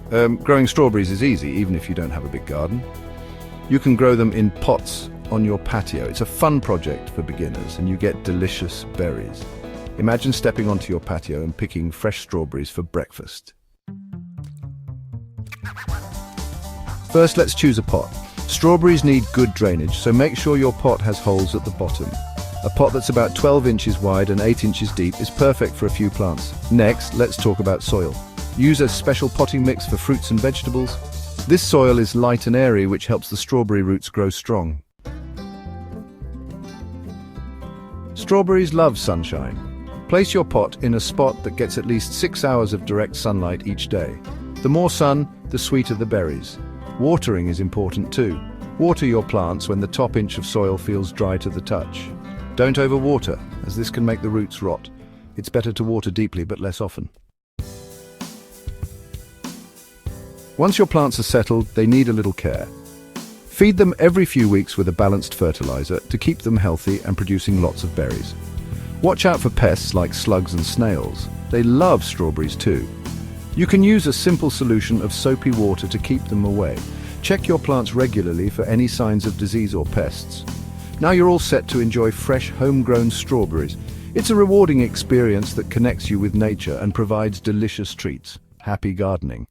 Growing strawberries is easy, even if you don't have a big garden. You can grow them in pots on your patio. It's a fun project for beginners, and you get delicious berries. Imagine stepping onto your patio and picking fresh strawberries for breakfast. First, let's choose a pot. Strawberries need good drainage, so make sure your pot has holes at the bottom. A pot that's about 12 inches wide and 8 inches deep is perfect for a few plants. Next, let's talk about soil. Use a special potting mix for fruits and vegetables. This soil is light and airy, which helps the strawberry roots grow strong. Strawberries love sunshine. Place your pot in a spot that gets at least 6 hours of direct sunlight each day. The more sun, the sweeter the berries. Watering is important too. Water your plants when the top inch of soil feels dry to the touch. Don't overwater, as this can make the roots rot. It's better to water deeply but less often. Once your plants are settled, they need a little care. Feed them every few weeks with a balanced fertilizer to keep them healthy and producing lots of berries. Watch out for pests like slugs and snails. They love strawberries too. You can use a simple solution of soapy water to keep them away. Check your plants regularly for any signs of disease or pests. Now you're all set to enjoy fresh, homegrown strawberries. It's a rewarding experience that connects you with nature and provides delicious treats. Happy gardening.